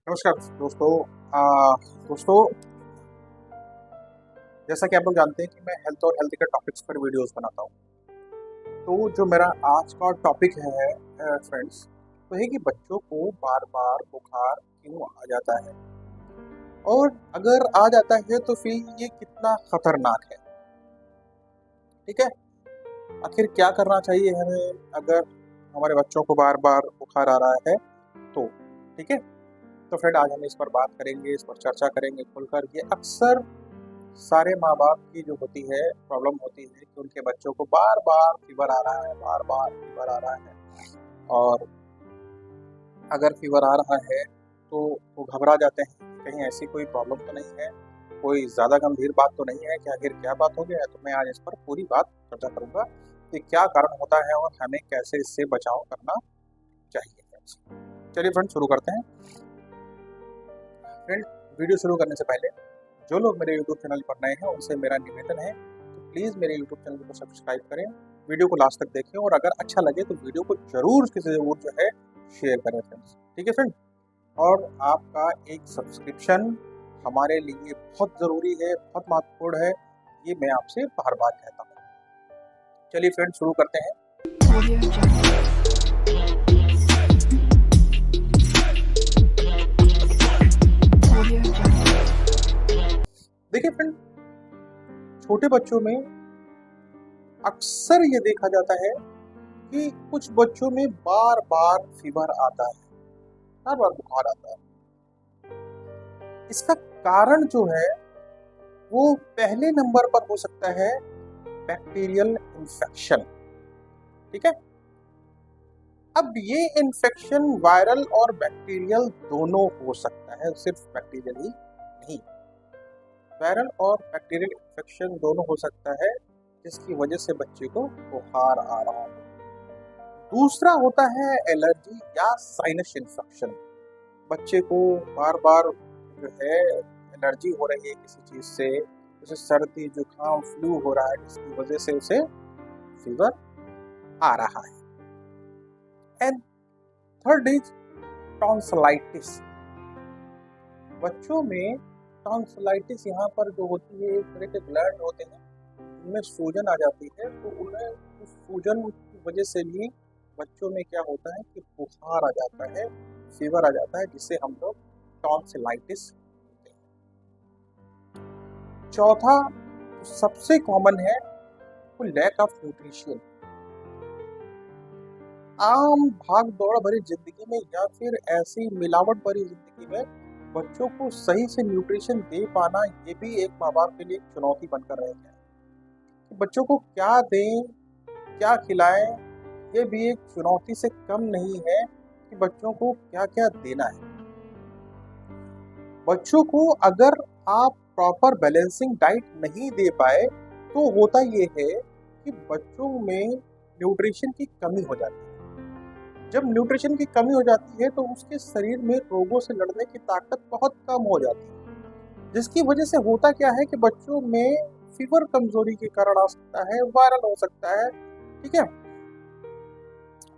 नमस्कार दोस्तों। दोस्तों, जैसा कि आप लोग जानते हैं कि मैं हेल्थ और हेल्थ के टॉपिक्स पर वीडियोस बनाता हूँ। तो जो मेरा आज का टॉपिक है फ्रेंड्स, वो है कि बच्चों को बार बार बुखार क्यों आ जाता है, और अगर आ जाता है तो फिर ये कितना खतरनाक है। ठीक है, आखिर क्या करना चाहिए हमें अगर हमारे बच्चों को बार बार बुखार आ रहा है तो। ठीक है, तो फ्रेंड आज हम इस पर बात करेंगे, इस पर चर्चा करेंगे खुलकर। ये अक्सर सारे माँ बाप की जो होती है प्रॉब्लम होती है कि उनके बच्चों को बार बार फीवर आ रहा है, बार बार फीवर आ रहा है। और अगर फीवर आ रहा है तो वो घबरा जाते हैं कि कहीं ऐसी कोई प्रॉब्लम तो नहीं है, कोई ज़्यादा गंभीर बात तो नहीं है कि आखिर क्या बात हो गया है। तो मैं आज इस पर पूरी बात चर्चा करूँगा कि क्या कारण होता है और हमें कैसे इससे बचाव करना चाहिए फ्रेंड्स। चलिए फ्रेंड शुरू करते हैं। फ्रेंड, वीडियो शुरू करने से पहले जो लोग मेरे YouTube चैनल पर नए हैं उनसे मेरा निवेदन है कि प्लीज़ मेरे YouTube चैनल को सब्सक्राइब करें, वीडियो को लास्ट तक देखें, और अगर अच्छा लगे तो वीडियो को जरूर किसी से जरूर जो है शेयर करें फ्रेंड्स। ठीक है फ्रेंड, और आपका एक सब्सक्रिप्शन हमारे लिए बहुत ज़रूरी है, बहुत महत्वपूर्ण है, ये मैं आपसे बार बार कहता हूँ। चलिए फ्रेंड शुरू करते हैं। देखिए फ्रेंड, छोटे बच्चों में अक्सर ये देखा जाता है कि कुछ बच्चों में बार बार फीवर आता है, बार बार बुखार आता है। इसका कारण जो है वो पहले नंबर पर हो सकता है बैक्टीरियल इन्फेक्शन। ठीक है, अब ये इन्फेक्शन वायरल और बैक्टीरियल दोनों हो सकता है, सिर्फ बैक्टीरियल ही नहीं। वायरल और बैक्टीरियल इन्फेक्शन दोनों हो सकता है जिसकी वजह से बच्चे को बुखार आ रहा है। दूसरा होता है एलर्जी या साइनस इन्फेक्शन। बच्चे को बार बार जो है एलर्जी हो रही है किसी चीज से, जैसे सर्दी जुकाम फ्लू हो रहा है, जिसकी वजह से उसे फीवर आ रहा है। And third is tonsillitis. बच्चों में टॉन्सिलाइटिस यहाँ पर जो होती है, एक तरह के ग्लैंड होते हैं उनमें सूजन आ जाती है, तो उन्हें उस सूजन की वजह से भी बच्चों में क्या होता है कि बुखार आ जाता है, फीवर आ जाता है, जिसे हम लोग टॉन्सिलाइटिस कहते हैं। चौथा सबसे कॉमन है वो लैक ऑफ न्यूट्रिशन। आम भाग दौड़ भरी जिंदगी में या फिर ऐसी मिलावट भरी जिंदगी में बच्चों को सही से न्यूट्रिशन दे पाना, ये भी एक माँ बाप के लिए एक चुनौती बनकर रह गया है कि बच्चों को क्या दें, क्या खिलाएं। ये भी एक चुनौती से कम नहीं है कि बच्चों को क्या क्या देना है। बच्चों को अगर आप प्रॉपर बैलेंसिंग डाइट नहीं दे पाए तो होता ये है कि बच्चों में न्यूट्रिशन की कमी हो जाती है। जब न्यूट्रिशन की कमी हो जाती है तो उसके शरीर में रोगों से लड़ने की ताकत बहुत कम हो जाती है, जिसकी वजह से होता क्या है कि बच्चों में फीवर कमजोरी के कारण आ सकता है, वायरल हो सकता है। ठीक है,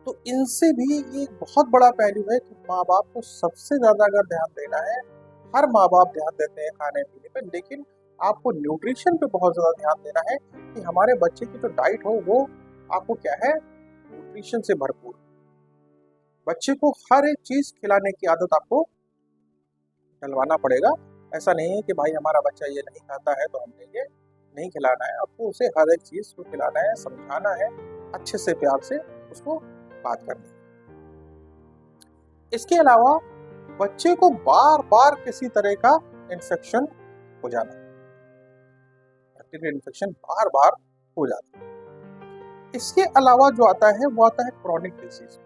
तो इनसे भी ये एक बहुत बड़ा पहलू है कि माँ बाप को सबसे ज्यादा अगर ध्यान देना है, हर माँ बाप ध्यान देते हैं खाने पीने पे, लेकिन आपको न्यूट्रिशन पे बहुत ज्यादा ध्यान देना है कि हमारे बच्चे की जो डाइट हो वो आपको क्या है, न्यूट्रिशन से भरपूर। बच्चे को हर एक चीज खिलाने की आदत आपको डलवाना पड़ेगा। ऐसा नहीं है कि भाई हमारा बच्चा ये नहीं खाता है तो हमने ये नहीं खिलाना है। आपको उसे हर एक चीज को खिलाना है, समझाना है, अच्छे से प्यार से उसको बात करनी है। इसके अलावा बच्चे को बार बार किसी तरह का इन्फेक्शन हो जाना, बैक्टीरियल इन्फेक्शन बार बार हो जाता है। इसके अलावा जो आता है वो आता है क्रॉनिक डिजीज।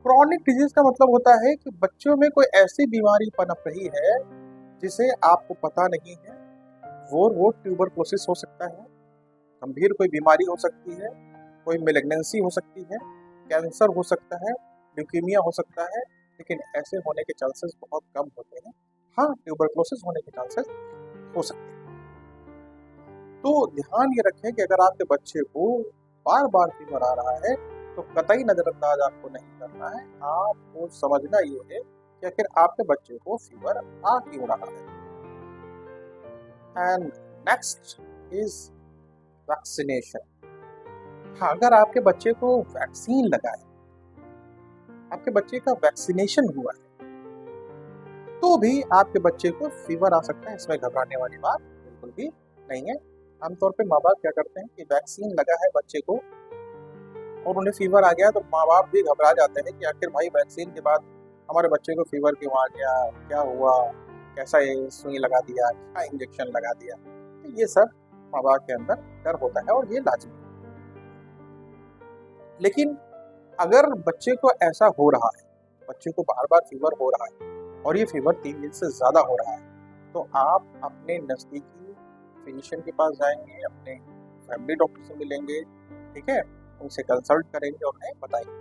क्रॉनिक डिजीज का मतलब होता है कि बच्चों में कोई ऐसी बीमारी पनप रही है जिसे आपको पता नहीं है। वो ट्यूबरकुलोसिस हो सकता है, गंभीर कोई बीमारी हो सकती है, कोई मेलिग्नेंसी हो सकती है, कैंसर हो सकता है, ल्यूकीमिया हो सकता है, लेकिन ऐसे होने के चांसेस बहुत कम होते हैं। हाँ, ट्यूबरकुलोसिस होने के चांसेस हो सकते हैं। तो ध्यान ये रखें कि अगर आपके बच्चे को बार बार फीवर आ रहा है तो कतई नजरअंदाज आपको नहीं करना है। आपको समझना ये है कि आखिर आपके बच्चे को फीवर आ क्यों रहा है। And next is vaccination. हाँ, अगर आपके बच्चे को वैक्सीन लगा है, आपके बच्चे का वैक्सीनेशन हुआ है, तो भी आपके बच्चे को फीवर आ सकता है। इसमें घबराने वाली बात बिल्कुल भी नहीं है। आमतौर पे माँ बाप क्या करते हैं कि वैक्सीन लगा है बच्चे को और उन्हें फीवर आ गया तो माँ बाप भी घबरा जाते हैं कि आखिर भाई वैक्सीन के बाद हमारे बच्चे को फीवर क्यों आ गया, क्या हुआ, कैसा ये सुई लगा दिया, क्या इंजेक्शन लगा दिया। तो ये सब माँ बाप के अंदर डर होता है और ये लाजमी है। लेकिन अगर बच्चे को ऐसा हो रहा है, बच्चे को बार बार फीवर हो रहा है और ये फीवर 3 दिन से ज़्यादा हो रहा है, तो आप अपने नज़दीकी फिजिशियन के पास जाएंगे, अपने फैमिली डॉक्टर से मिलेंगे, ठीक है, उनसे कंसल्ट करेंगे और उन्हें बताएंगे।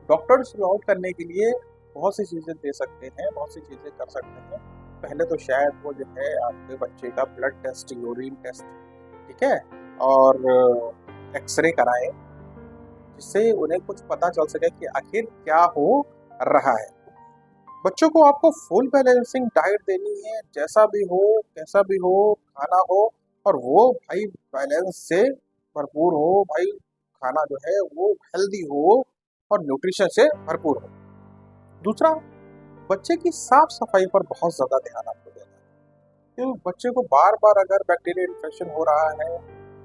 डॉक्टर्स रूल आउट करने के लिए बहुत सी चीज़ें दे सकते हैं, बहुत सी चीज़ें कर सकते हैं। पहले तो शायद वो जो है आपके बच्चे का ब्लड टेस्ट, यूरिन टेस्ट, ठीक है, और एक्सरे कराएं, जिससे उन्हें कुछ पता चल सके कि आखिर क्या हो रहा है। बच्चों को आपको फुल बैलेंसिंग डाइट देनी है, जैसा भी हो, कैसा भी हो, खाना हो, और वो भाई बैलेंस से भरपूर हो, भाई खाना जो है वो हेल्दी हो और न्यूट्रिशन से भरपूर हो। दूसरा, बच्चे की साफ सफाई पर बहुत ज़्यादा ध्यान आपको देना है, क्योंकि बच्चे को बार बार अगर बैक्टीरियल इन्फेक्शन हो रहा है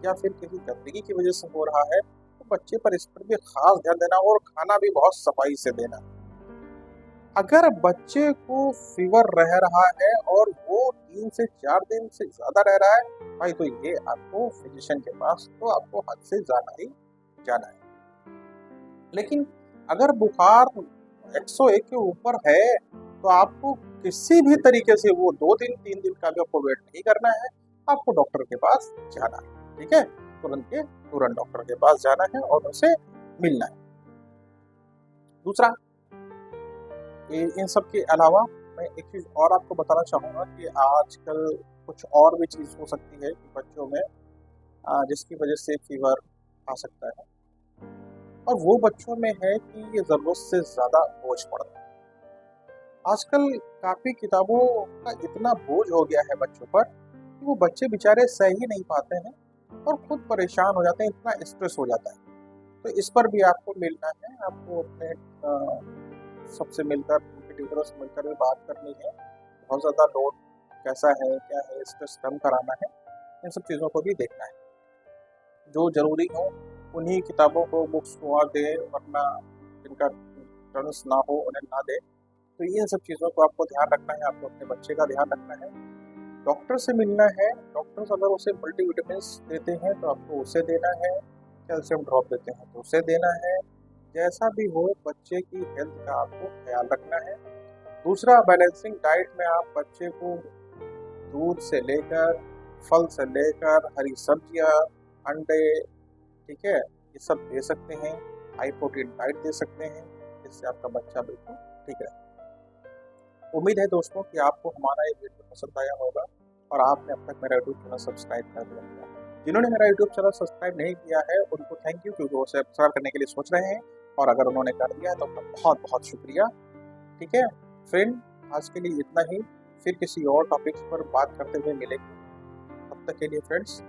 या फिर किसी गंदगी की वजह से हो रहा है, तो बच्चे पर इस पर भी खास ध्यान देना और खाना भी बहुत सफाई से देना। अगर बच्चे को फीवर रह रहा है और वो 3 से 4 दिन से ज़्यादा रह रहा है भाई, तो ये आपको फिजिशियन के पास तो आपको हद से जाना ही जाना है। लेकिन अगर बुखार 101 के ऊपर है तो आपको किसी भी तरीके से वो 2 दिन 3 दिन का भी आपको वेट नहीं करना है, आपको डॉक्टर के पास जाना है, ठीक है, तुरंत डॉक्टर के पास जाना है और उनसे मिलना है। दूसरा, इन सब के अलावा मैं एक चीज़ और आपको बताना चाहूँगा कि आजकल कुछ और भी चीज़ हो सकती है कि बच्चों में जिसकी वजह से फीवर आ सकता है, और वो बच्चों में है कि ये ज़रूरत से ज़्यादा बोझ पड़ना। आजकल काफ़ी किताबों का इतना बोझ हो गया है बच्चों पर कि वो बच्चे बेचारे सह ही नहीं पाते हैं और खुद परेशान हो जाते हैं, इतना स्ट्रेस हो जाता है। तो इस पर भी आपको मिलना है, आपको अपने सबसे मिलकर, उनके टीचरों से मिलकर भी बात करनी है। बहुत ज़्यादा लोड कैसा है, क्या है, स्ट्रेस कम कराना है, इन सब चीज़ों को भी देखना है। जो ज़रूरी हो उन्हीं किताबों को, बुक्स को आप दें, वरना जिनका टर्न्स ना हो उन्हें ना दें। तो इन सब चीज़ों को आपको ध्यान रखना है, आपको अपने बच्चे का ध्यान रखना है। डॉक्टर से मिलना है, डॉक्टर्स अगर उसे मल्टीविटामिन्स देते हैं तो आपको उसे देना है, कैल्शियम ड्रॉप देते हैं तो उसे देना है। जैसा भी हो, बच्चे की हेल्थ का आपको ख्याल रखना है। दूसरा, बैलेंसिंग डाइट में आप बच्चे को दूध से लेकर, फल से लेकर, हरी सब्जियां, अंडे, ठीक है, ये सब दे सकते हैं। हाई प्रोटीन डाइट दे सकते हैं, जिससे आपका बच्चा बिल्कुल ठीक रहे। उम्मीद है दोस्तों कि आपको हमारा ये वीडियो पसंद आया होगा और आपने अब तक मेरा यूट्यूब चैनल सब्सक्राइब कर दिया होगा। जिन्होंने मेरा यूट्यूब चैनल सब्सक्राइब नहीं किया है उनको थैंक यू, क्योंकि वो सब्सक्राइब करने के लिए सोच रहे हैं, और अगर उन्होंने कर दिया है तो उनका बहुत बहुत शुक्रिया। ठीक है फ्रेंड, आज के लिए इतना ही, फिर किसी और टॉपिक्स पर बात करते हुए मिलेंगे। तब तक के लिए फ्रेंड्स,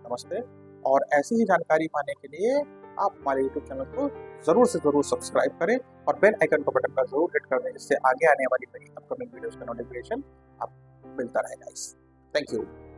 नमस्ते। और ऐसी ही जानकारी पाने के लिए आप हमारे यूट्यूब चैनल को ज़रूर से ज़रूर सब्सक्राइब करें और बेल आइकन का बटन का ज़रूर हिट कर दें, जिससे आगे आने वाली मेरी अपकमिंग वीडियोज़ का नोटिफिकेशन आपको मिलता रहेगा। Thank you.